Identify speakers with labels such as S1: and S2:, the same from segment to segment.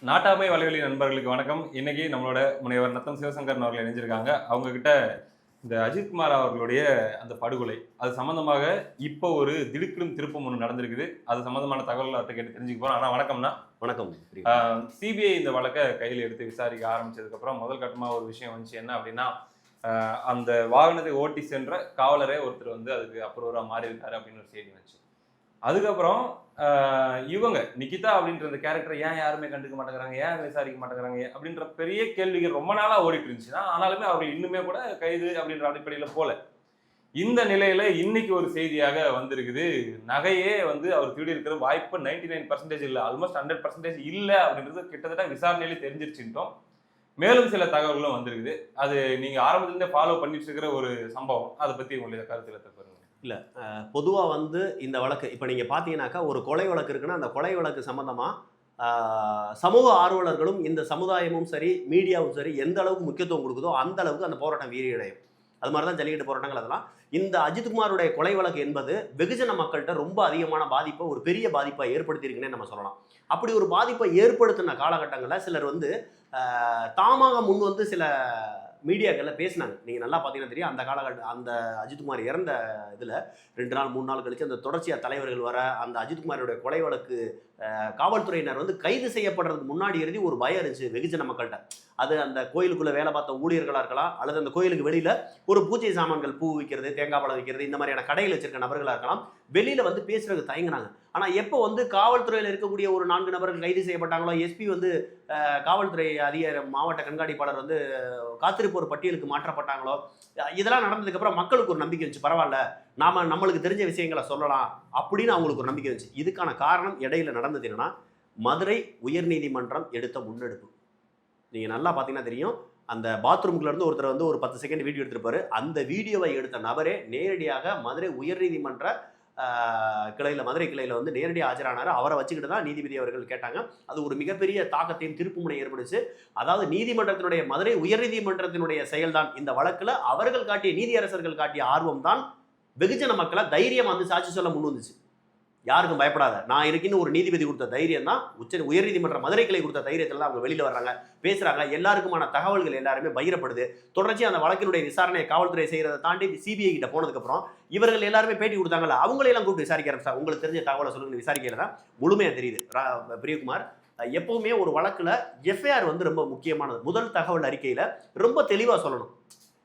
S1: நாட்டாமை வலைவலி நண்பர்களுக்கு வணக்கம். இன்னைக்கு நம்மளோட முனைவர் நத்தம் சிவசங்கரன் அவர்கள் இணைஞ்சிருக்காங்க. அவங்க கிட்ட இந்த அஜித்குமார் அவர்களுடைய அந்த படுகொலை அது சம்பந்தமாக இப்போ ஒரு திடுக்கிடும் திருப்பம் ஒன்று நடந்திருக்குது. அது சம்பந்தமான தகவல்கள் அவர்கிட்ட கேட்டு தெரிஞ்சுக்க போறோம். ஆனா வணக்கம்னா.
S2: வணக்கம்.
S1: சிபிஐ இந்த வழக்கை கையில் எடுத்து விசாரிக்க ஆரம்பிச்சதுக்கு அப்புறம் முதல் கட்டமா ஒரு விஷயம் வந்துச்சு. என்ன அப்படின்னா, அந்த வாகனத்தை ஓட்டி சென்ற காவலரே ஒருத்தர் வந்து அதுக்கு அப்ரூவரா மாறி இருக்காரு அப்படின்னு ஒரு செய்தி வந்துச்சு. அதுக்கப்புறம் இவங்க நிகிதா அப்படின்ற அந்த கேரக்டரை ஏன் யாருமே கண்டுக்க மாட்டேங்கிறாங்க, ஏன் விசாரிக்க மாட்டேங்கிறாங்க அப்படின்ற பெரிய கேள்விகள் ரொம்ப நாளா ஓடிட்டு இருந்துச்சுன்னா, ஆனாலுமே அவர்கள் இன்னுமே கூட கைது அப்படின்ற அடிப்படையில போல. இந்த நிலையில இன்னைக்கு ஒரு செய்தியாக வந்திருக்குது. நகையே வந்து அவர் திருடி இருக்கிற வாய்ப்பு 99% இல்ல, ஆல்மோஸ்ட் 100% இல்ல அப்படின்றது கிட்டத்தட்ட விசாரணையிலே தெரிஞ்சிருச்சுட்டோம். மேலும் சில தகவல்களும் வந்திருக்குது. அது நீங்க ஆரம்பத்துல இருந்தே ஃபாலோ பண்ணிட்டு இருக்கிற ஒரு சம்பவம். அதை பத்தி உங்களுடைய கருத்துல தருங்க.
S2: இல்ல பொதுவா வந்து இந்த வழக்கு இப்ப நீங்க பாத்தீங்கன்னாக்கா ஒரு கொலை வழக்கு இருக்குன்னா அந்த கொலை வழக்கு சம்பந்தமா சமூக ஆர்வலர்களும் இந்த சமுதாயமும் சரி மீடியாவும் சரி எந்த அளவுக்கு முக்கியத்துவம் கொடுக்குதோ அந்த அளவுக்கு அந்த போராட்டம் வீரியடையும். அது மாதிரி தான் ஜல்லிக்கட்டு போராட்டங்கள். அதெல்லாம் இந்த அஜித்குமாருடைய கொலை வழக்கு என்பது வெகுஜன மக்கள்கிட்ட ரொம்ப அதிகமான பாதிப்பை, ஒரு பெரிய பாதிப்பை ஏற்படுத்தியிருக்குன்னே நம்ம சொல்லலாம். அப்படி ஒரு பாதிப்பை ஏற்படுத்தின காலகட்டங்களில் சிலர் வந்து தாமாக முன் வந்து சில மீடியாக்களில் பேசினாங்க. நீங்கள் நல்லா பார்த்தீங்கன்னா தெரியும், அந்த காலகட்டம் அந்த அஜித்குமார் இறந்த இதில் 2 நாள் 3 நாள் கழிச்சு அந்த தொடர்ச்சியாக தலைவர்கள் வர அந்த அஜித்குமாரோட கொலை வழக்கு காவல்துறையினர் வந்து கைது செய்யப்படுறதுக்கு முன்னாடி எழுதி ஒரு பயம் இருந்துச்சு வெகுஜன மக்கள்கிட்ட. அது அந்த கோயிலுக்குள்ளே வேலை பார்த்த ஊழியர்களாக இருக்கலாம், அல்லது அந்த கோயிலுக்கு வெளியில் ஒரு பூஜை சாமான்கள் பூ விற்கிறது, தேங்காய் பழம் விற்கிறது, இந்த மாதிரியான கடையில் வச்சிருக்க நபர்களாக இருக்கலாம், வெளியில் வந்து பேசுறதுக்கு தயங்கினாங்க. ஆனால் எப்போ வந்து காவல்துறையில் இருக்கக்கூடிய ஒரு 4 நபர்கள் கைது செய்யப்பட்டாங்களோ, எஸ்பி வந்து காவல்துறை அதிகாரி மாவட்ட கண்காணிப்பாளர் வந்து காத்திருப்போர் பட்டியலுக்கு மாற்றப்பட்டாங்களோ, இதெல்லாம் நடந்ததுக்கப்புறம் மக்களுக்கு ஒரு நம்பிக்கை இருந்துச்சு. பரவாயில்ல, நம்மளுக்கு தெரிஞ்ச விஷயங்களை சொல்லலாம் அப்படின்னு அவங்களுக்கு ஒரு நம்பிக்கை இருந்துச்சு. இதுக்கான காரணம் இடையில நடந்தது என்னன்னா, மதுரை உயர்நீதிமன்றம் எடுத்த முன்னெடுப்பு. நீங்கள் நல்லா பார்த்தீங்கன்னா தெரியும், அந்த பாத்ரூம்குள்ள இருந்து ஒருத்தர் வந்து ஒரு 10 செகண்ட் வீடியோ எடுத்திருப்பாரு. அந்த வீடியோவை எடுத்த நபரே நேரடியாக மதுரை உயர்நீதிமன்ற கிளையில், மதுரை கிளையில் வந்து நேரடியாக ஆஜரானார். அவரை வச்சுக்கிட்டு தான் நீதிபதி அவர்கள் கேட்டாங்க. அது ஒரு மிகப்பெரிய தாக்கத்தையும் திருப்புமுனை ஏற்படுச்சு. அதாவது நீதிமன்றத்தினுடைய, மதுரை உயர்நீதிமன்றத்தினுடைய செயல்தான் இந்த வழக்கில் அவர்கள் காட்டிய, நீதியரசர்கள் காட்டிய ஆர்வம் தான் வெகுஜன மக்களை தைரியம் வந்து சாட்சி சொல்ல முன் வந்துச்சு. யாருக்கும் பயப்படாத, நான் இருக்குன்னு ஒரு நீதிபதி கொடுத்த தைரியம் தான், உயர்நீதிமன்ற மதுரை கிளை கொடுத்த தைரியத்தில் தான் அவங்க வெளியில் வர்றாங்க, பேசுகிறாங்க. எல்லாருக்குமான தகவல்கள் எல்லாருமே பகிரப்படுது. தொடர்ச்சி அந்த வழக்கினுடைய விசாரணை காவல்துறை செய்கிறத தாண்டி சிபிஐ கிட்ட போனதுக்கப்புறம் இவர்கள் எல்லாருமே பேட்டி கொடுத்தாங்கல்ல, அவங்களையெல்லாம் கூப்பிட்டு விசாரிக்க ஆரம்பிச்சா. உங்களுக்கு தெரிஞ்ச தகவலை சொல்லுங்க, விசாரிக்கையில் தான் முழுமையாக தெரியுது. பிரியகுமார், எப்பவுமே ஒரு வழக்கில் எஃப்ஐஆர் வந்து ரொம்ப முக்கியமானது. முதல் தகவல் அறிக்கையில் ரொம்ப தெளிவாக சொல்லணும்.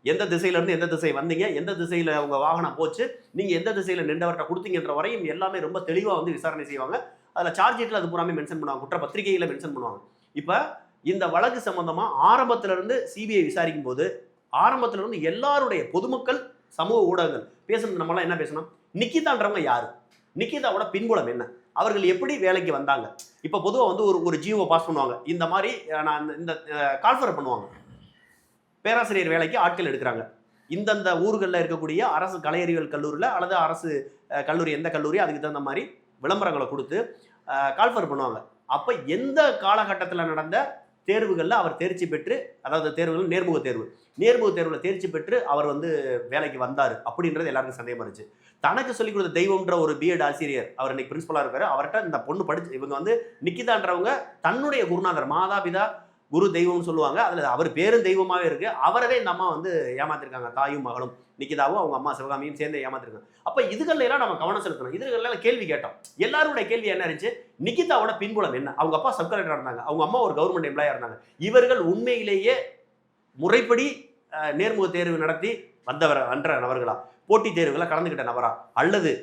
S2: எந்த திசையிலேருந்து எந்த திசை வந்தீங்க, எந்த திசையில் உங்கள் வாகனம் போச்சு, நீங்கள் எந்த திசையில் நின்றவர்கிட்ட கொடுத்தீங்கன்ற வரையும் எல்லாமே ரொம்ப தெளிவாக வந்து விசாரணை செய்வாங்க. அதில் சார்ஜ் ஷீட்டில் அது பூராமே மென்ஷன் பண்ணுவாங்க, குற்றப்பத்திரிகையில் மென்ஷன் பண்ணுவாங்க. இப்போ இந்த வழக்கு சம்பந்தமாக ஆரம்பத்திலிருந்து சிபிஐ விசாரிக்கும் போது ஆரம்பத்திலிருந்து எல்லாருடைய பொதுமக்கள், சமூக ஊடகங்கள் பேசணும். நம்மளாம் என்ன பேசணும், நிக்கிதான்றவங்க யாரு, நிக்கிதாவோட பின்புலம் என்ன, அவர்கள் எப்படி வேலைக்கு வந்தாங்க. இப்போ பொதுவாக வந்து ஒரு ஜிஓ பாஸ் பண்ணுவாங்க, இந்த மாதிரி நான் இந்த கால்ஃபர் பண்ணுவாங்க, பேராசிரியர் வேலைக்கு ஆட்கள் எடுக்கிறாங்க. இந்தந்த ஊர்களில் இருக்கக்கூடிய அரசு கலை அறிவியல் கல்லூரியில் அல்லது அரசு கல்லூரி, எந்த கல்லூரி, அதுக்கு தகுந்த மாதிரி விளம்பரங்களை கொடுத்து கால்ஃபர் பண்ணுவாங்க. அப்போ எந்த காலகட்டத்தில் நடந்த தேர்வுகளில் அவர் தேர்ச்சி பெற்று, அதாவது தேர்வுகள் நேர்முக தேர்வில் தேர்ச்சி பெற்று அவர் வந்து வேலைக்கு வந்தார் அப்படின்றது எல்லாருக்கும் சந்தேகமாக இருந்துச்சு. தனக்கு சொல்லிக் கொடுத்த தெய்வம்ன்ற ஒரு பிஎட் ஆசிரியர், அவர் இன்னைக்கு பிரின்சிபலாக இருக்காரு, அவர்கிட்ட இந்த பொண்ணு படிச்சு, இவங்க வந்து நிக்கிதான்றவங்க தன்னுடைய குருநாதர், மாதாபிதா குரு தெய்வம்னு சொல்லுவாங்க, அதில் அவர் பேரும் தெய்வமாகவே இருக்குது. அவரவே இந்த அம்மா வந்து ஏமாத்திருக்காங்க, தாயும் மகளும் நிக்கிதாவும் அவங்க அம்மா சிவகாமியும் சேர்ந்து ஏமாத்திருக்காங்க. அப்போ இதுகளெல்லாம் நம்ம கவனம் செலுத்தணும். இதுகளெல்லாம் கேள்வி கேட்டோம். எல்லாருடைய கேள்வி என்ன இருந்துச்சு, நிக்கிதாவோட பின்புலம் என்ன, அவங்க அப்பா சப் கலெக்டராக இருந்தாங்க, அவங்க அம்மா ஒரு கவர்மெண்ட் எம்ப்ளாயாக இருந்தாங்க, இவர்கள் உண்மையிலேயே முறைப்படி நேர்முக தேர்வு நடத்தி வந்த நபர்களா, போட்டித் தேர்வுகளை கலந்துக்கிட்ட நபரா, அல்லது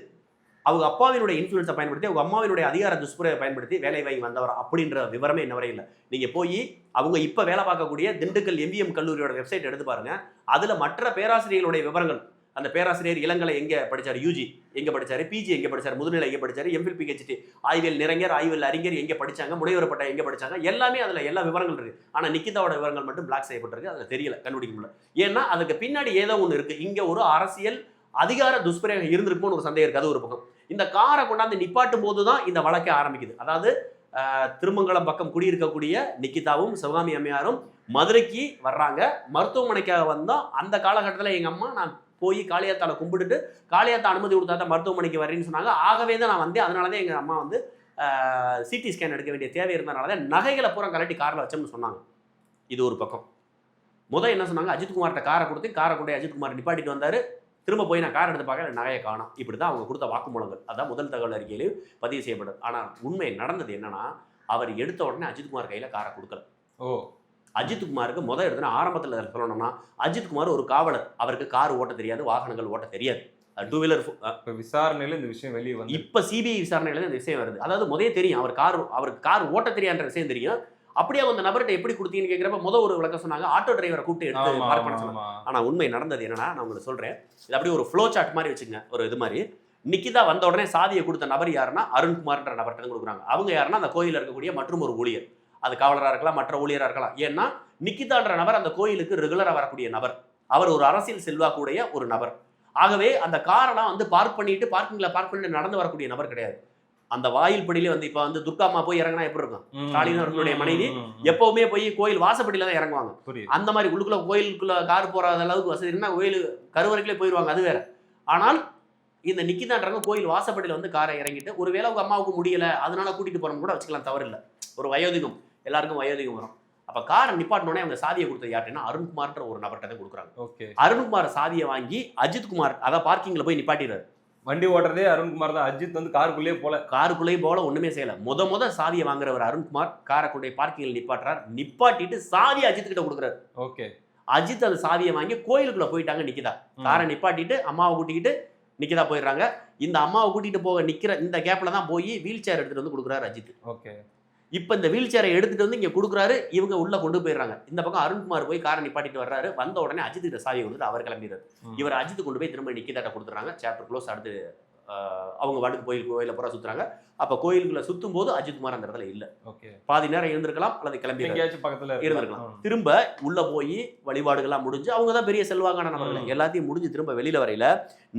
S2: அவங்க அப்பாவினுடைய இன்ஃப்ளூயன்ஸை பயன்படுத்தி, அவங்க அம்மாவினுடைய அதிகார துஷ்பிரயோகத்தை பயன்படுத்தி வேலை வாங்கி வந்தவரா அப்படின்ற விவரமே இன்ன வரை இல்லை. நீங்கள் போய் அவங்க இப்போ வேலை பார்க்கக்கூடிய திண்டுக்கல் எம்பிஎம் கல்லூரியோட வெப்சைட் எடுத்து பாருங்க. அதில் மற்ற பேராசிரியர்களுடைய விவரங்கள், அந்த பேராசிரியர் இளங்கலை எங்கே படித்தார், யூஜி எங்கே படித்தார், பிஜி எங்கே படித்தார், முதுநிலை எங்கே படித்தார், எம்ஃபில் பிஹெச்டி, ஆய்வியல் நிறைஞர், ஆய்வியல் அறிஞர் எங்கே படித்தாங்க, முனைவர் பட்டம் எங்கே படித்தாங்க, எல்லாமே அதில் எல்லா விவரங்கள் இருக்குது. ஆனால் நிக்கிதாவோட விவரங்கள் மட்டும் பிளாக் செய்யப்பட்டிருக்கு. அதில் தெரியல, கண்டுபிடிக்க முடியல. ஏன்னா அதுக்கு பின்னாடி ஏதோ ஒன்று இருக்குது. இங்கே ஒரு அரசியல் அதிகார துஷ்பிரயோகம் இருந்திருக்குமோன்னு ஒரு சந்தேகம் இருக்குது. அது ஒரு பக்கம். இந்த காரை கொண்டாந்து நிப்பாட்டும் போது தான் இந்த வழக்கே ஆரம்பிக்குது. அதாவது திருமங்கலம் பக்கம் குடியிருக்கக்கூடிய நிக்கிதாவும் சிவகாமி அம்மையாரும் மதுரைக்கு வர்றாங்க. மருத்துவமனைக்காக வந்தோம். அந்த காலகட்டத்தில் எங்கள் அம்மா, நான் போய் காளியாத்தால கும்பிட்டுட்டு காளியாத்தா அனுமதி கொடுத்தா தான் மருத்துவமனைக்கு வர்றேன்னு சொன்னாங்க. ஆகவே தான் நான் வந்தேன். அதனால தான் எங்கள் அம்மா வந்து சிடி ஸ்கேன் எடுக்க வேண்டிய தேவை இருந்தனால தான் நகைகளை பூரா கலட்டி காரில் வச்சோம்னு சொன்னாங்க. இது ஒரு பக்கம். என்ன சொன்னாங்க, அஜித்குமார்கிட்ட காரை கொடுத்து காரை கொண்டு அஜித்குமார் நிப்பாட்டிட்டு வந்தார். திரும்ப போய் நான் கார் எடுத்து பார்க்க நகையை காணோம். இப்படி தான் அவங்க கொடுத்த வாக்குமூலங்கள். அதான் முதல் தகவல் அறிக்கையிலேயும் பதிவு செய்யப்படுது. ஆனால் உண்மை நடந்தது என்னன்னா, அவர் எடுத்த உடனே அஜித்குமார் கையில் காரை கொடுக்கல. அஜித்குமாருக்கு எடுத்துனா ஆரம்பத்தில் சொல்லணும்னா, அஜித்குமார் ஒரு காவலர். அவருக்கு கார் ஓட்ட தெரியாது, வாகனங்கள் ஓட்ட தெரியாது. டூ வீலர்
S1: விசாரணையில இந்த விஷயம் வெளியே வந்து
S2: இப்போ சிபிஐ விசாரணையில இந்த விஷயம் வருது. அதாவது முதலே தெரியும் அவருக்கு கார் ஓட்ட தெரியாதுன்ற விஷயம் தெரியும். அப்படியே அந்த நபர்கிட்ட எப்படி கொடுத்தீங்கன்னு கேட்குறப்ப ஒரு விளக்கம் சொன்னாங்க, ஆட்டோ டிரைவரை கூப்பிட்டு எடுத்து பார்க் பண்ண சொன்னாங்க. ஆனால் உண்மை நடந்தது என்னன்னா, நான் உங்களுக்கு சொல்றேன். இது அப்படியே ஒரு ஃப்ளோ சார்ட் மாதிரி வச்சுங்க. ஒரு இது மாதிரி நிக்கிதா வந்த உடனே சாதியை கொடுத்த நபர் யாருன்னா அருண்குமார்ன்ற நபர்கிட்ட கொடுக்குறாங்க. அவங்க யாருன்னா அந்த கோயிலில் இருக்கக்கூடிய மற்றும் ஒரு ஊழியர். அது காவலராக இருக்கலாம், மற்ற ஊழியராக இருக்கலாம். ஏன்னா நிக்கிதான்ற நபர் அந்த கோயிலுக்கு ரெகுலராக வரக்கூடிய நபர். அவர் ஒரு அரசியல் செல்வாக்குடைய ஒரு நபர். ஆகவே அந்த காரெல்லாம் வந்து பார்க் பண்ணிட்டு பார்க்கிங்கில் நடந்து வரக்கூடிய நபர் கிடையாது. அந்த வாயில் படியிலே வந்து இப்போ வந்து துர்காமா போய் இறங்கினா எப்படி இருக்கும், ஸ்டாலின் அவர்களுடைய மனைவி எப்பவுமே போய் கோயில் வாசப்படியில தான் இறங்குவாங்க. அந்த மாதிரி உள்ளுக்குள்ள கோயிலுக்குள்ள கார் போறாத அளவுக்கு வசதி இருந்தால் கோயில் கருவறைக்குள்ளே போயிடுவாங்க, அது வேற. ஆனால் இந்த நிக்கிதான்றவங்க கோயில் வாசப்படியில் வந்து காரை இறங்கிட்டு ஒருவேளை அவங்க அம்மாவுக்கு முடியல அதனால கூட்டிட்டு போறோம் கூட வச்சுக்கலாம், தவறு இல்லை. ஒரு வயோதிகம், எல்லாருக்கும் வயோதிகம் வரும். அப்ப காரை நிப்பாட்டினோடனே அவங்க சாதியை கொடுத்தது யாருன்னா அருண்குமார்ன்ற ஒரு நபர்கிட்ட கொடுக்குறாங்க. அருண்குமார் சாதியை வாங்கி அஜித்குமார் அதான் பார்க்கிங்ல போய் நிப்பாட்டிடுறாரு.
S1: வண்டி ஓட்டுறதே அருண்குமார் தான். அஜித் வந்து காருக்குள்ளேயே
S2: போல ஒண்ணுமே செய்யல. முத சாதியை வாங்குறவர் அருண்குமார் காரை கொண்டு பார்க்கிங்ல நிப்பாட்டிட்டு சாதியை அஜித் கிட்ட கொடுக்குறாரு. அஜித் அந்த சாதியை வாங்கி கோயிலுக்குள்ள போயிட்டாங்க நிக்கிதா. காரை நிப்பாட்டிட்டு அம்மாவை கூட்டிக்கிட்டு நிக்கிதா போயிடுறாங்க. இந்த அம்மாவை கூட்டிட்டு போக நிக்கிற இந்த கேப்ல தான் போய் வீல் சேர் எடுத்துட்டு வந்து கொடுக்குறாரு அஜித். இப்போ இந்த வீல் சேரை எடுத்துட்டு வந்து இங்கே கொடுக்குறாரு. இவங்க உள்ள கொண்டு போயிடுறாங்க. இந்த பக்கம் அருண்குமார் போய் காரை நிப்பாட்டிட்டு வர்றாரு. வந்த உடனே அஜித் கிட்ட சாவியை வந்துட்டு அவர் கிளம்பிடுறாரு. இவர் அஜித் கொண்டு போய் திரும்ப நிக்கிதாட்ட கொடுத்துறாங்க. Chapter close. அடுத்து அவங்க வாட்டுக்கு கோயில பூரா சுத்துறாங்க. அப்ப கோயிலுக்குள்ள சுத்தும் போது அஜித்குமார் அந்த இடத்துல இல்ல. பாதி நேரம் இருந்திருக்கலாம் அல்லது கிளம்பி பக்கத்துல இருந்திருக்கலாம். திரும்ப உள்ள போய் வழிபாடுகள்லாம் முடிஞ்சு அவங்க தான் பெரிய செல்வாக்கான நபர்கள் எல்லாத்தையும் முடிஞ்சு திரும்ப வெளியில வரையில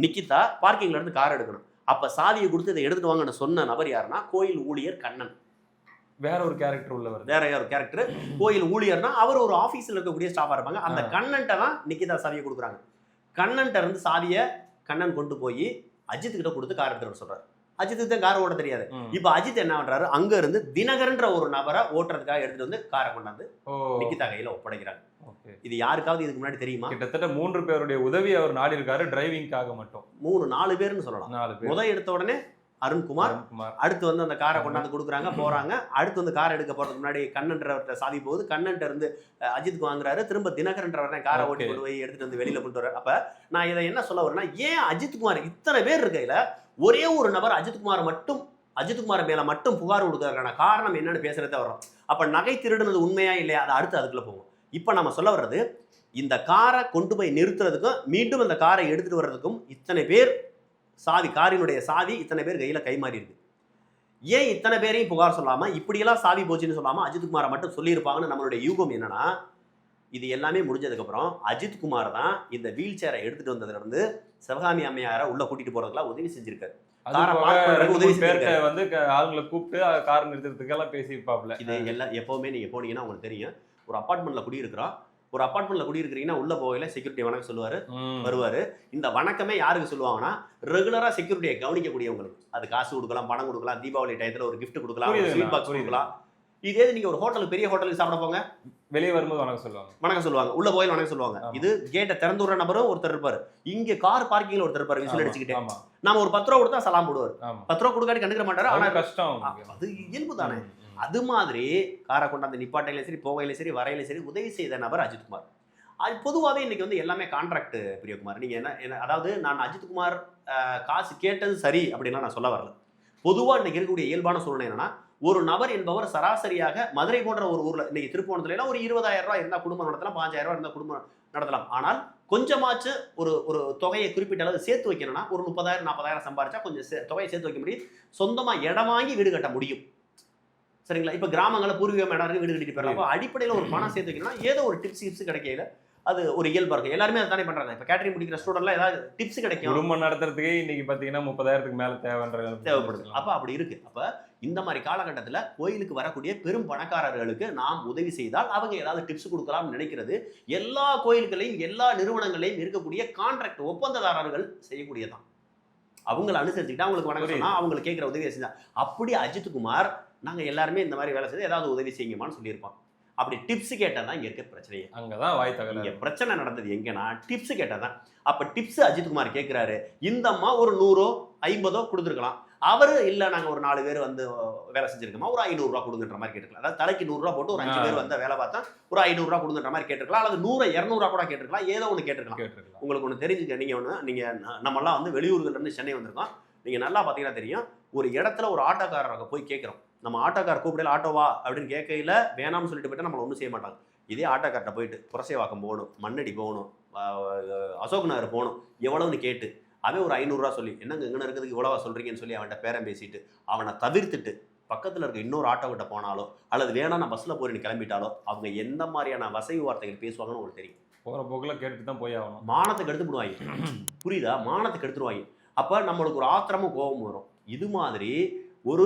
S2: நிக்கிதா பார்க்கிங்ல இருந்து கார் எடுக்கணும். அப்ப சாவியை கொடுத்து இதை எடுத்துட்டு வாங்கன்னு சொன்ன நபர் யாருன்னா கோயில் ஊழியர் கண்ணன்.
S1: வேற ஒரு கேரக்டர் உள்ளவர்.
S2: வேற ஒரு கேரக்டர் கோயில் ஊழியர்னா அவர் ஒரு ஆபீஸ்ல இருக்கக்கூடிய ஸ்டாஃபா இருப்பாங்க. அந்த கண்ணன்ட்ட தான் நிக்கிதா சாவியை கொடுக்குறாங்க. கண்ணன்ட்ட இருந்து சாவியை கண்ணன் கொண்டு போய் அஜித் கிட்ட கொடுத்து கார் எடுத்துட்டு சொல்றாரு. அஜித்துக்கு தான் கார் ஓட்ட தெரியாது. இப்ப அஜித் என்ன பண்றாரு, அங்க இருந்து தினகரன்ற ஒரு நபரை ஓட்டுறதுக்காக எடுத்துட்டு வந்து காரை கொண்டாந்து நிக்கிதா கையில ஒப்படைக்கிறாங்க. இது யாருக்காவது இதுக்கு முன்னாடி தெரியுமா?
S1: கிட்டத்தட்ட 3 பேருடைய உதவி அவர் நாடி இருக்காரு டிரைவிங்காக மட்டும்.
S2: 4 பேர்னு சொல்லலாம். 4 பேர். முதல் எடுத்த உடனே அருண்குமார், அடுத்து வந்து அந்த காரை கொண்டாந்து கொடுக்குறாங்க, போறாங்க. அடுத்து வந்து காரை எடுக்க போறதுக்கு முன்னாடி கண்ணன்றவர்கிட்ட சாவி போகுது. கண்ணன்ட்ட இருந்து அஜித்க்கு வாங்குறாரு. திரும்ப தினகரன்றவர் காரை ஓட்டி கொண்டு போய் எடுத்துட்டு வந்து வெளியில கொண்டு வர்றாரு. அப்ப நான் இதை என்ன சொல்ல வரேன்னா, ஏன் அஜித்குமார் இத்தனை பேர் இருக்கையில ஒரே ஒரு நபர் அஜித்குமார் மேல மட்டும் புகார் கொடுக்கறதுக்கான காரணம் என்னன்னு பேசுறதே வரும். அப்ப நகை திருடுனது உண்மையா இல்லையா, அதை அடுத்து அதுக்குள்ள போகும். இப்ப நம்ம சொல்ல வர்றது, இந்த காரை கொண்டு போய் நிறுத்துறதுக்கும் மீண்டும் அந்த காரை எடுத்துட்டு வர்றதுக்கும் இத்தனை பேர் காரினுடைய சாவி இத்தனை பேர் கையில கை மாறி இருக்கு. ஏன் இத்தனை பேரையும் புகார் சொல்லாம இப்படியெல்லாம் சாவி போச்சுன்னு சொல்லாம அஜித்குமாரை மட்டும் சொல்லியிருப்பாங்கன்னு நம்மளுடைய யூகம் என்னன்னா, இது எல்லாமே முடிஞ்சதுக்கு அப்புறம் அஜித்குமார் தான் இந்த வீல் சேரை எடுத்துட்டு வந்ததுல இருந்து சிவகாமி அம்மையாரை உள்ள கூட்டிட்டு போறதுக்குலாம் உதவி செஞ்சிருக்காரு.
S1: வந்து ஆளுங்களை கூப்பிட்டு கார் நிறுத்துறதுக்கெல்லாம் பேசியிருப்பாப்ல.
S2: இது எல்லாம் எப்பவுமே நீங்க போனீங்கன்னா உங்களுக்கு தெரியும். ஒரு அபார்ட்மெண்ட்ல குடியிருக்கிறோம். ஒரு அபார்ட்மெண்ட்ல குடியிருக்கிறீங்கன்னா உள்ள போகையில செக்யூரிட்டி வணக்கம் சொல்லுவாரு, வருவாரு. இந்த வணக்கமே யாருக்கு சொல்லுவாங்கன்னா, ரெகுலரா செக்யூரிட்டியை கவனிக்கக்கூடியவங்களுக்கு. அது காசு கொடுக்கலாம், பணம் கொடுக்கலாம், தீபாவளி டயத்துல ஒரு கிஃப்ட் கொடுக்கலாம், ஸ்வீட் பாக்ஸ் கொடுக்கலாம். இதே நீங்க ஒரு ஹோட்டலுக்கு, பெரிய ஹோட்டலுக்கு சாப்பிட போங்க,
S1: வெளியே வரும்போது வணக்கம் சொல்லுவாங்க,
S2: உள்ள போய் வணக்கம் சொல்லுவாங்க. இது கேட்டை திறந்து விடுற நபரும் ஒருத்தர் இருப்பாரு. இங்க கார் பார்க்கிங்ல ஒருத்தர் இருப்பாரு விசில் அடிச்சுக்கிட்டே. நாம ஒரு 10 ரூபா கொடுத்தா சலாம் போடுவார். 10 ரூபா கொடுக்காட்டி கண்டுக்க மாட்டாரு. ஆனா கஷ்டம், அது இயல்பு தானே. அது மாதிரி காரை கொண்டாந்து நிப்பாட்டையில சரி, போகையில சரி, வரையில சரி உதவி செய்த நபர் அஜித்குமார். அது பொதுவாகவே இன்னைக்கு வந்து எல்லாமே கான்ட்ராக்ட். பிரியகுமார், நீங்க என்ன அதாவது நான் அஜித்குமார் காசு கேட்டது சரி அப்படின்னா நான் சொல்ல வரல. பொதுவாக இன்னைக்கு இருக்கக்கூடிய இயல்பான சூழ்நிலை என்னன்னா, ஒரு நபர் என்பவர் சராசரியாக மதுரை போன்ற ஒரு ஊர்ல இன்னைக்கு திருப்போணத்துல ஒரு 20,000 ரூபாய் இருந்தால் குடும்பம் நடத்தலாம், 5,000 ரூபாய் இருந்தால் குடும்பம் நடத்தலாம். ஆனால் கொஞ்சமாச்சு ஒரு தொகையை குறிப்பிட்ட அளவு சேர்த்து வைக்கணும்னா ஒரு 30,000 40,000 சம்பாரிச்சா கொஞ்சம் தொகையை சேர்த்து வைக்க முடியும். சொந்தமா இடம் வாங்கி வீடு கட்ட முடியும். சரிங்களா? இப்போ கிராமங்களில் பூர்வீகம் இடம் வீடு கட்டிட்டு போயிடலாம். அப்போ அடிப்படையில் ஒரு பணம் சேர்த்து வைக்கணும்னா ஏதோ ஒரு டிப்ஸ் கிடைக்கல, அது ஒரு இயல்பா இருக்கு. எல்லாருமே அதை தானே பண்றாங்க. இப்போ கேட்டரிங் முடிக்கிற ஸ்டூடெண்ட்லாம் ஏதாவது டிப்ஸ் கிடைக்கும்.
S1: குடும்பம் நடத்துறதுக்கே இன்னைக்கு பார்த்தீங்கன்னா 30,000க்கு மேல தேவைப்படுது.
S2: அப்போ அப்படி இருக்கு. அப்போ இந்த மாதிரி காலகட்டத்தில் கோயிலுக்கு வரக்கூடிய பெரும் பணக்காரர்களுக்கு நாம் உதவி செய்தால் அவங்க ஏதாவது டிப்ஸ் கொடுக்கலாம்னு நினைக்கிறது எல்லா கோயில்களையும் எல்லா நிறுவனங்களையும் இருக்கக்கூடிய கான்ட்ராக்ட் ஒப்பந்ததாரர்கள் செய்யக்கூடியதான். அவங்கள அனுசரிச்சுக்கிட்டு அவங்களுக்கு வணக்கம் சொன்னா அவங்களுக்கு கேட்குற உதவியை செஞ்சா. அப்படி அஜித்குமார் நாங்கள் எல்லாருமே இந்த மாதிரி வேலை செய்து ஏதாவது உதவி செய்யுங்கம்மான்னு சொல்லியிருப்போம். அப்படி டிப்ஸ் கேட்டால் தான் இங்கே இருக்க பிரச்சனையே.
S1: அங்கதான் வாய் தகவல்.
S2: இங்கே பிரச்சனை நடந்தது எங்கன்னா டிப்ஸ் கேட்டால் தான். அப்போ டிப்ஸ் அஜித்குமார் கேட்குறாரு. இந்த அம்மா ஒரு 100 50 கொடுத்துருக்கலாம். அவர் இல்லை நாங்கள் ஒரு 4 பேர் வந்து வேலை செஞ்சிருக்கோமா ஒரு 500 ரூபா கொடுங்கன்ற மாதிரி கேட்டுருக்கலாம். அதாவது தலைக்கு 100 ரூபா போட்டு ஒரு 5 பேர் வந்து வேலை பார்த்தா ஒரு 500 ரூபா கொடுங்கன்ற மாதிரி கேட்டிருக்கலாம். அல்லது 100 200 கூட கேட்டிருக்கலாம். ஏதோ ஒன்று கேட்டிருக்கலாம். உங்களுக்கு ஒன்று தெரிஞ்சுக்க, நீங்கள் நம்மலாம் வந்து வெளியூர்கள்ல இருந்து சென்னை வந்திருக்கோம். நீங்கள் நல்லா பார்த்தீங்கன்னா தெரியும், ஒரு இடத்துல ஒரு ஆட்டோக்காரரை போய் கேட்குறோம். நம்ம ஆட்டோக்கார் கூப்பிடல ஆட்டோவா அப்படின்னு கேட்கையில் வேணாம்னு சொல்லிட்டு போயிட்டு நம்மளை ஒன்றும் செய்ய மாட்டாங்க. இதே ஆட்டோக்கார்ட்ட போயிட்டு புரசைவாக்கம் போகணும், மண்ணடி போகணும், அசோக் நகர் போகணும், எவ்வளோன்னு கேட்டு அவன் ஒரு 500 ரூபா சொல்லி என்னங்க இங்கே இருக்கிறதுக்கு இவ்வளவா சொல்கிறீங்கன்னு சொல்லி அவன்கிட்ட பேரம் பேசிட்டு அவனை தவிர்த்துட்டு பக்கத்தில் இருக்க இன்னொரு ஆட்டோக்கிட்ட போனாலோ அல்லது வேணா நான் பஸ்ஸில் போய் கிளம்பிட்டாலோ அவங்க எந்த மாதிரியான வசதி வார்த்தைகள் பேசுவாங்கன்னு உங்களுக்கு தெரியும்.
S1: போகிற போக்கில் கேட்டுட்டு தான் போய் ஆகணும்.
S2: மானத்துக்கு எடுத்து விடுவாங்க. புரியுதா? மானத்துக்கு எடுத்துருவாங்க. அப்போ நம்மளுக்கு ஒரு ஆத்திரமும் கோபம் வரும். இது மாதிரி ஒரு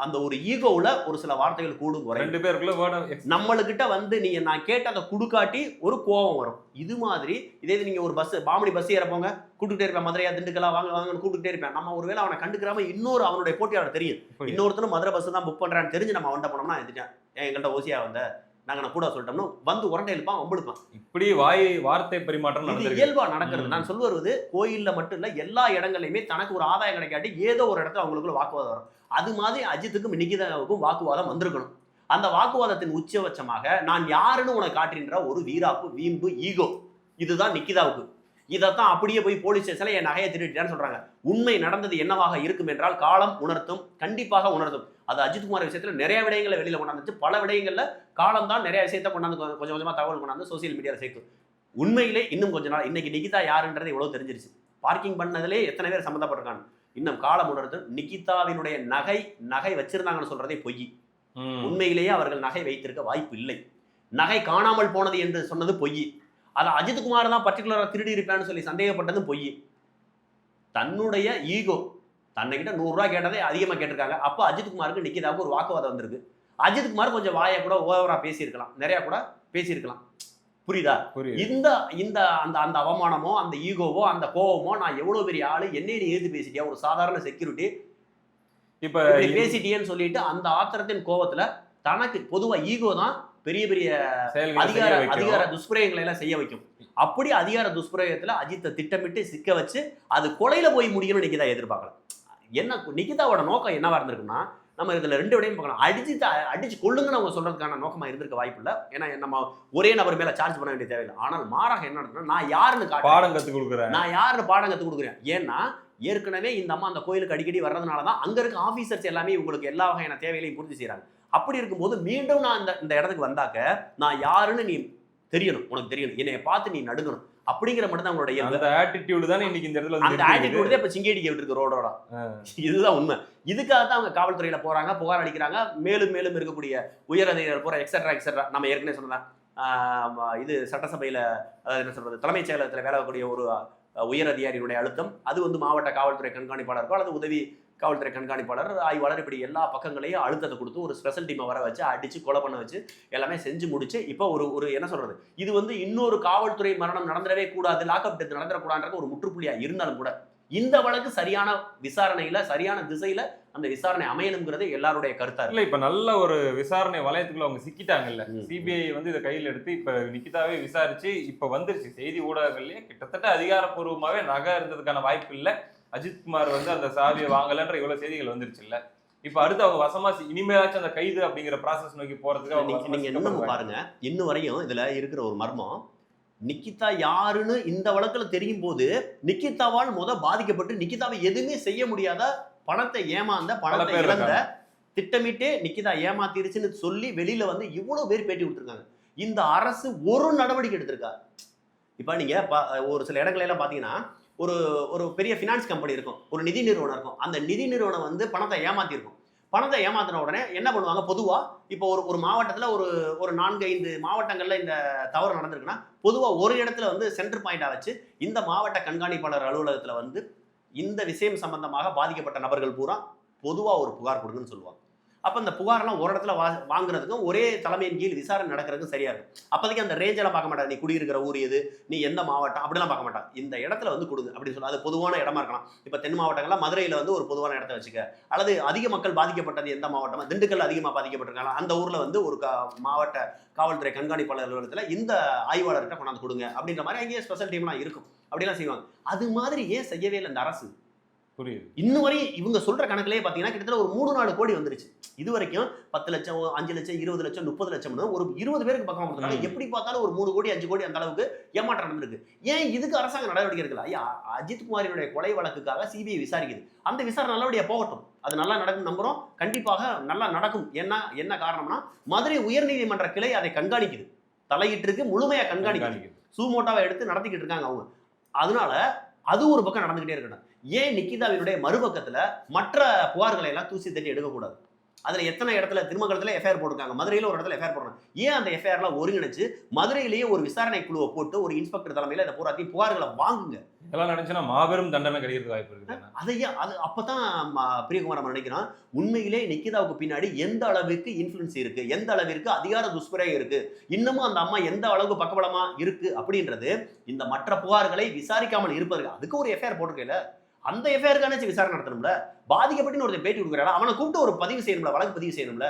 S2: அந்த ஒரு ஈகோவில் ஒரு சில வார்த்தைகள் கூடும் குறை.
S1: 2 பேருக்குள்ள
S2: நம்மளுக்கிட்ட வந்து நீங்க நான் கேட்டதை குடுக்காட்டி ஒரு கோபம் வரும். இது மாதிரி இதே நீங்க ஒரு பஸ் பாமணி பஸ் ஏற போங்க, கூப்பிட்டுட்டே இருப்பேன், மதுரையா திண்டுக்கலா வாங்க வாங்கன்னு கூப்பிட்டுட்டே இருப்பேன். நம்ம ஒருவேளை அவனை கண்டுக்கிறாம இன்னொரு அவனுடைய போட்டியாளர் தெரியும், இன்னொருத்தரும் மதுரை பஸ் தான் புக் பண்றான்னு தெரிஞ்சு நம்ம அவன்கிட்ட போனோம்னா எதிர்த்தேன் எங்கள்கிட்ட ஓசியா வந்த நாங்கள் கூட சொல்லிட்டோம்னா வந்து உரண்டை எழுப்பான் வம்பெடுப்பான்.
S1: இப்படி வார்த்தை பரிமாற்றம்
S2: இது இயல்பா நடக்கிறது. நான் சொல்ல வருவது கோயில்ல மட்டும் இல்ல, எல்லா இடங்களையுமே தனக்கு ஒரு ஆதாயம் கிடைக்காட்டி ஏதோ ஒரு இடத்துல அவங்களுக்குள்ள வாக்குவாதம் வரும். அது மாதிரி அஜித்துக்கும் நிகிதாவுக்கும் வாக்குவாதம் வந்திருக்கணும். அந்த வாக்குவாதத்தின் உச்சபட்சமாக நான் யாருன்னு உனக்கு காட்டுகின்ற ஒரு வீராப்பு, வீம்பு, ஈகோ, இதுதான் நிகிதாவுக்கு. இதைத்தான் அப்படியே போய் போலீஸ் ஸ்டேஷன்ல என் நகையை திருடிட்டான்னு சொல்றாங்க. உண்மை நடந்தது என்னவாக இருக்கும் என்றால் காலம் உணர்த்தும், கண்டிப்பாக உணர்த்தும். அது அஜித்குமார் விஷயத்துல நிறைய விடயங்களை வெளியில கொண்டாந்துச்சு. பல விடயங்கள்ல காலம் தான் நிறைய விஷயத்தை கொண்டாந்து கொஞ்சம் கொஞ்சமா தகவல் கொண்டாந்து சோசியல் மீடியாவில் சேர்க்கும். உண்மையிலே இன்னும் கொஞ்ச நாள் இன்னைக்கு நிகிதா யாருன்றது இவ்வளவு தெரிஞ்சிருச்சு. பார்க்கிங் பண்ணதுலே எத்தனை பேர் சம்மந்தப்பட்டிருக்காங்க. இன்னும் காலம் உணர்த்தும். நிகிதாவினுடைய நகை வச்சிருந்தாங்கன்னு சொல்றதே பொய். உண்மையிலேயே அவர்கள் நகை வைத்திருக்க வாய்ப்பு இல்லை. நகை காணாமல் போனது என்று சொன்னது பொய். அதை அஜித்குமார் தான் பர்டிகுலரா திருடி இருப்பேன்னு சொல்லி சந்தேகப்பட்டதும் பொய். தன்னுடைய ஈகோ, தன்னைக்கிட்ட 100 ரூபா கேட்டதே அதிகமா கேட்டிருக்காங்க. அப்போ அஜித்குமாருக்கு நிக்கிதாவுக்கு ஒரு வாக்குவாதம் வந்திருக்கு. அஜித்குமார் கொஞ்சம் வாயை கூட ஓவரா பேசியிருக்கலாம், நிறைய கூட பேசியிருக்கலாம். புரியுதா? இந்த இந்த அந்த அந்த அவமானமோ அந்த ஈகோவோ அந்த கோவமோ, நான் எவ்வளவு பெரிய ஆளு, என்னைய ஏத்து பேசிட்டியா, ஒரு சாதாரண செக்யூரிட்டி இப்ப பேசிட்டியேன்னு சொல்லிட்டு அந்த ஆத்திரத்தின் கோவத்துல தனக்கு பொதுவா ஈகோ தான் பெரிய பெரிய அதிகார துஷ்பிரயோகங்களை எல்லாம் செய்ய வைக்கும். அப்படி அதிகார துஷ்பிரயோகத்துல அஜித்தை திட்டமிட்டு சிக்க வச்சு அது கொலையில போய் முடியும்னு நிகிதா எதிர்பார்க்கலாம். என்ன நிகிதாவோட நோக்கம் என்னவா இருந்திருக்குன்னா, நம்ம இதுல 2 விடையும் பார்க்கலாம். அடிச்சு கொள்ளுங்கன்னு அவங்க சொல்றதுக்கான நோக்கமா இருந்திருக்க வாய்ப்பு இல்லை. ஏன்னா நம்ம ஒரே நபர் மேல சார்ஜ் பண்ண வேண்டிய தேவையில்லை. ஆனால் மாறாக என்ன நடக்குதுன்னா, நான் யாருன்னு
S1: பாடம் கத்து கொடுக்குறேன்,
S2: நான் யாருன்னு பாடம் கத்து கொடுக்குறேன். ஏன்னா ஏற்கனவே இந்த அம்மா அந்த கோயிலுக்கு அடிக்கடி வர்றதுனாலதான் அங்க இருக்க ஆபீசர்ஸ் எல்லாமே இவங்களுக்கு எல்லா வகையான தேவைகளையும் பூர்த்தி செய்யறாங்க. அப்படி இருக்கும்போது மீண்டும் நான் இந்த இடத்துக்கு வந்தாக்க நான் யாருன்னு நீ தெரியணும், உனக்கு தெரியணும், என்னைய பார்த்து நீ நடுங்கணும். அப்படிங்கிற மட்டும் தான் அவங்களோட அந்த ஆட்டிடியூட் தான் இன்னைக்கு இந்த இடத்துல அந்த ஆட்டிடியூட் தான் இப்ப சிங்கேடிக்க விட்டுருக்கு ரோடோட. இதுதான் உண்மை. இதுக்காக தான் அவங்க காவல்துறையில போறாங்க, புகார் அளிக்கிறாங்க. மேலும் மேலும் இருக்கக்கூடிய உயர் அதிகாரிகள் போற எக்ஸெட்ரா நம்ம ஏற்கனவே சொன்னதான் இது சட்டசபையில என்ன சொல்றது, தலைமைச் செயலகத்துல வேலை கூடிய ஒரு உயர் அதிகாரியுடைய அழுத்தம், அது வந்து மாவட்ட காவல்துறை கண்காணிப்பாளருக்கோ அல்லது உதவி காவல்துறை கண்காணிப்பாளர், ஆய்வாளர், இப்படி எல்லா பக்கங்களையும் அழுத்தத்தை கொடுத்து ஒரு ஸ்பெஷல் டீமை வர வச்சு அடிச்சு கொலை பண்ண வச்சு எல்லாமே செஞ்சு முடிச்சு இப்போ ஒரு என்ன சொல்றது, இது வந்து இன்னொரு காவல்துறை மரணம் நடந்துடவே கூடாது, லாக்அப் டெத் நடந்துடக்கூடாது ஒரு முற்றுப்புள்ளியா இருந்தாலும் கூட இந்த வழக்கு சரியான விசாரணையில சரியான திசையில அந்த விசாரணை அமையணுங்கிறது எல்லாருடைய கருத்தா
S1: இல்ல. இப்ப நல்ல ஒரு விசாரணை வளையத்துக்குள்ள அவங்க சிக்கிட்டாங்கல்ல. சிபிஐ வந்து இதை கையில் எடுத்து இப்ப நிகிதாவே விசாரிச்சு இப்ப வந்துருச்சு. செய்தி ஊடகங்கள்லயே கிட்டத்தட்ட அதிகாரப்பூர்வமாவே நகை இருந்ததுக்கான வாய்ப்பு இல்லை. அஜித்குமார் வந்து அந்த சாவியை வாங்கலன்ற இவ்வளவு செய்திகள் வந்துருச்சு இல்ல. இப்ப அடுத்து அவங்க வசமா இனிமேலாச்சும் அந்த கைது அப்படிங்கிற ப்ராசஸ் நோக்கி போறதுக்கு
S2: நீங்க இன்னும் பாருங்க, இன்னும் வரையும் இதுல இருக்கிற ஒரு மர்மம், நிகிதா யாருன்னு இந்த வழக்குல தெரியும் போது நிகிதாவால் பாதிக்கப்பட்டு நிகிதாவை எதுவுமே செய்ய முடியாத, பணத்தை இழந்த, திட்டமிட்டே நிகிதா ஏமாத்திருச்சுன்னு சொல்லி வெளியில வந்து இவ்வளவு பேர் பேட்டி விட்டுருக்காங்க. இந்த அரசு ஒரு நடவடிக்கை எடுத்திருக்கா? இப்ப நீங்க ஒரு சில இடங்கள் எல்லாம் பாத்தீங்கன்னா ஒரு பெரிய ஃபினான்ஸ் கம்பெனி இருக்கும், ஒரு நிதி நிறுவனம் இருக்கும். அந்த நிதி நிறுவனம் வந்து பணத்தை ஏமாத்திருக்கும். பணத்தை ஏமாத்தின உடனே என்ன பண்ணுவாங்க, பொதுவா இப்போ ஒரு மாவட்டத்துல ஒரு 4-5 மாவட்டங்கள்ல இந்த தவறு நடந்திருக்குன்னா பொதுவா ஒரு இடத்துல வந்து சென்டர் பாயிண்டா வச்சு இந்த மாவட்ட கண்காணிப்பாளர் அலுவலகத்துல வந்து இந்த விஷயம் சம்பந்தமாக பாதிக்கப்பட்ட நபர்கள் பூரா பொதுவா ஒரு புகார் கொடுங்கன்னு சொல்லுவாங்க. அப்போ இந்த புகாரெல்லாம் ஒரு இடத்துல வாங்குறதுக்கும் ஒரே தலைமையின் கீழ் விசாரணை நடக்கிறதுக்கும் சரியா இருக்கும். அப்போதைக்கு அந்த ரேஞ்செல்லாம் பார்க்க மாட்டாங்க, நீ குடியிருக்கிற ஊர் எது, நீ எந்த மாவட்டம் அப்படிலாம் பார்க்க மாட்டாங்க. இந்த இடத்துல வந்து கொடுங்க அப்படின்னு சொல்லி அது பொதுவான இடமா இருக்கலாம். இப்போ தென் மாவட்டங்கள்லாம் மதுரையில் வந்து ஒரு பொதுவான இடத்த வச்சுக்க, அல்லது அதிக மக்கள் பாதிக்கப்பட்டது எந்த மாவட்டமா, திண்டுக்கல் அதிகமாக பாதிக்கப்பட்டிருக்காங்க அந்த ஊரில் வந்து ஒரு மாவட்ட காவல்துறை கண்காணிப்பாளர் அலுவலகத்தில் இந்த ஆய்வாளர்கிட்ட கொண்டாந்து கொடுங்க அப்படின்ற மாதிரி அங்கேயே ஸ்பெஷல் டீம்லாம் இருக்கும், அப்படிலாம் செய்வாங்க. அது மாதிரி ஏன் செய்யவே இல்லை இந்த அரசு?
S1: புரியுது.
S2: இன்னும் வரை இவங்க சொல்ற கணக்குலயே பாத்தீங்கன்னா கிட்டத்தட்ட ஒரு 3-4 கோடி வந்துருச்சு. இது வரைக்கும் 10 லட்சம் 5 லட்சம் 20 லட்சம் 30 லட்சம் ஒரு 20 பேருக்கு பக்கம் கொடுத்தாங்க. எப்படி பார்த்தாலும் ஒரு 3 கோடி 5 கோடி அந்த அளவுக்கு ஏமாற்றம் நடந்திருக்கு. ஏன் இதுக்கு அரசாங்க நடவடிக்கை எடுக்கல? ஐயா, அஜித் குமாரினுடைய கொலை வழக்குக்காக சிபிஐ விசாரிக்குது. அந்த விசாரணை நல்லபடியா போகட்டும், அது நல்லா நடக்கும் நம்புறோம். கண்டிப்பாக நல்லா நடக்கும். என்ன காரணம்னா மதுரை உயர்நீதிமன்ற கிளை அதை கண்காணிக்குது, தலையிட்டு இருக்கு, முழுமையா கண்காணிக்குது. சூமோட்டாவை எடுத்து நடத்திக்கிட்டு இருக்காங்க அவங்க. அதனால அது ஒரு பக்கம் நடந்துகிட்டே இருக்கணும். ஏன் நிக்கிதாவினுடைய மறுபக்கத்துல மற்ற புகார்களை எல்லாம் தூசி தட்டி எடுக்கக்கூடாது? அதுல எத்தனை இடத்துல திருமங்கலத்துல எஃப்ஐஆர் போட்டிருக்காங்க, மதுரையில ஒரு இடத்துல எஃப்ஐஆர் போடுறாங்க. ஏன் அந்த எஃப்ஐஆர்லாம் ஒருங்கிணைச்சு மதுரையிலேயே ஒரு விசாரணை குழுவை போட்டு ஒரு இன்ஸ்பெக்டர் தலைமையில இந்த பூராத்தையும் புகார்களை வாங்குங்க.
S1: இதெல்லாம் நினைச்சுன்னா மாபெரும் தண்டனை கிடைக்கிறது வாய்ப்பு இருக்கு.
S2: அதையே அது அப்பதான் பிரியகுமார் நம்ம நினைக்கிறோம், உண்மையிலே நிக்கிதாவுக்கு பின்னாடி எந்த அளவுக்கு இன்ஃபுளுன்ஸ் இருக்கு, எந்த அளவிற்கு அதிகார துஷ்பிரயோகம் இருக்கு, இன்னமும் அந்த அம்மா எந்த அளவுக்கு பக்கபலமா இருக்கு அப்படின்றது இந்த மற்ற புகார்களை விசாரிக்காமல் இருப்பதற்கு அதுக்கு ஒரு எஃப்ஐஆர் போட்டிருக்கல, அந்த எஃப்ஐஆருக்கான விசாரணை நடத்தணும்ல. பாதிக்கப்பட்டு ஒருத்தர் பேட்டி கொடுக்குறாரு, அவனை கூப்பிட்டு ஒரு பதிவு செய்யணும்ல, வழக்கு பதிவு செய்யணும்ல.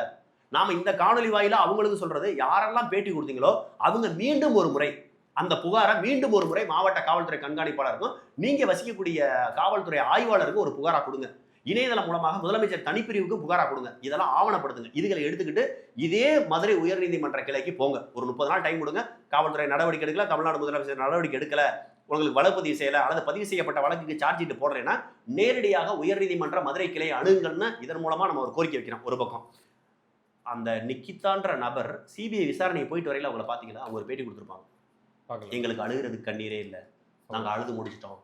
S2: நாம இந்த காணொலி வாயில அவங்களுக்கு சொல்றது, யாரெல்லாம் பேட்டி கொடுத்தீங்களோ அவங்க மீண்டும் ஒரு முறை அந்த புகாரை மீண்டும் ஒரு முறை மாவட்ட காவல்துறை கண்காணிப்பாளருக்கும் நீங்க வசிக்கக்கூடிய காவல்துறை ஆய்வாளருக்கும் ஒரு புகாரா கொடுங்க. இணையதளம் மூலமாக முதலமைச்சர் தனிப்பிரிவுக்கு புகாரா கொடுங்க. இதெல்லாம் ஆவணப்படுத்துங்க. இதுகளை எடுத்துக்கிட்டு இதே மதுரை உயர்நீதிமன்ற கிளைக்கு போங்க. ஒரு 30 நாள் டைம் கொடுங்க. காவல்துறை நடவடிக்கை எடுக்கல, தமிழ்நாடு முதலமைச்சர் நடவடிக்கை எடுக்கல, உங்களுக்கு வழக்கு பதிவு செய்யல, அல்லது பதிவு செய்யப்பட்ட வழக்குக்கு சார்ஜ் ஷீட் போடுறேன்னா நேரடியாக உயர்நீதிமன்ற மதுரை கிளை அணுங்கள்னு இதன் மூலமா நம்ம ஒரு கோரிக்கை வைக்கிறோம். ஒரு பக்கம் அந்த நிக்கிதான்ற நபர் சிபிஐ விசாரணையை போயிட்டு வரையில அவங்கள பாத்தீங்களா, அவங்க ஒரு பேட்டி கொடுத்துருப்பாங்க. எங்களுக்கு அழுகிறதுக்கு கண்ணீரே இல்லை, நாங்கள் அழுது முடிச்சிட்டோம்,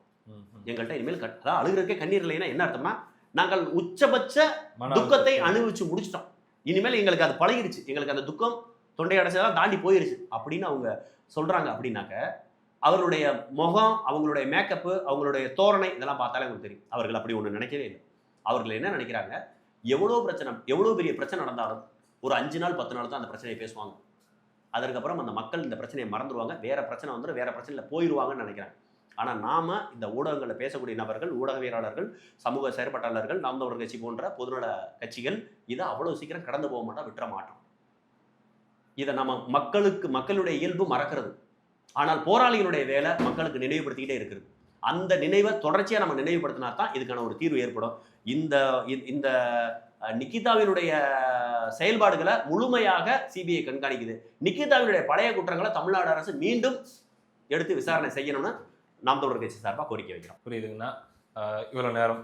S2: எங்கள்கிட்ட இனிமேல் அதாவது அழுகிறதுக்கே கண்ணீர் இல்லைன்னா என்ன அர்த்தம்னா நாங்கள் உச்சபட்ச துக்கத்தை அனுபவிச்சு முடிச்சிட்டோம், இனிமேல் எங்களுக்கு அது பழகிருச்சு, எங்களுக்கு அந்த துக்கம் தொண்டை அடைச்சதெல்லாம் தாண்டி போயிருச்சு அப்படின்னு அவங்க சொல்றாங்க. அப்படின்னாக்க அவர்களுடைய முகம், அவங்களுடைய மேக்கப்பு, அவங்களுடைய தோரணை இதெல்லாம் பார்த்தாலே உங்களுக்கு தெரியும் அவர்கள் அப்படி ஒன்று நினைக்கவே இல்லை. அவர்கள் என்ன நினைக்கிறாங்க, எவ்வளோ பிரச்சனை, எவ்வளோ பெரிய பிரச்சனை நடந்தாலும் ஒரு 5 நாள் 10 நாள் தான் அந்த பிரச்சனையை பேசுவாங்க. அதற்கப்புறம் அந்த மக்கள் இந்த பிரச்சனையை மறந்துடுவாங்க, வேற பிரச்சனை வந்துடும், வேற பிரச்சனையில் போயிடுவாங்கன்னு நினைக்கிறாங்க. ஆனால் நாம இந்த ஊடகங்களில் பேசக்கூடிய நபர்கள், ஊடகவியலாளர்கள், சமூக செயற்பாட்டாளர்கள், நாம் தமிழர் கட்சி போன்ற பொதுநல கட்சிகள் இதை அவ்வளோ சீக்கிரம் கடந்து போக மாட்டோம், விட்டுற மாட்டோம். இதை நம்ம மக்களுடைய இயல்பு மறக்கிறது. ஆனால் போராளிகளுடைய வேலை மக்களுக்கு நினைவுபடுத்திக்கிட்டே இருக்கிறது. அந்த நினைவை தொடர்ச்சியாக நம்ம நினைவுபடுத்தினா தான் இதுக்கான ஒரு தீர்வு ஏற்படும். இந்த நிக்கிதாவினுடைய செயல்பாடுகளை முழுமையாக சிபிஐ கண்காணிக்குது. நிக்கிதாவினுடைய பழைய குற்றங்களை தமிழ்நாடு அரசு மீண்டும் எடுத்து விசாரணை செய்யணும்னு நாம் தமிழர் கட்சி சார்பாக கோரிக்கை வைக்கிறோம்.
S1: புரியுதுங்கண்ணா. இவ்வளோ நேரம்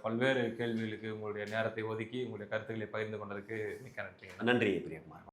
S1: பல்வேறு கேள்விகளுக்கு உங்களுடைய நேரத்தை ஒதுக்கி உங்களுடைய கருத்துக்களை பகிர்ந்து கொண்டதுக்கு மிக்க நன்றி.
S2: நன்றி பிரியகுமார்.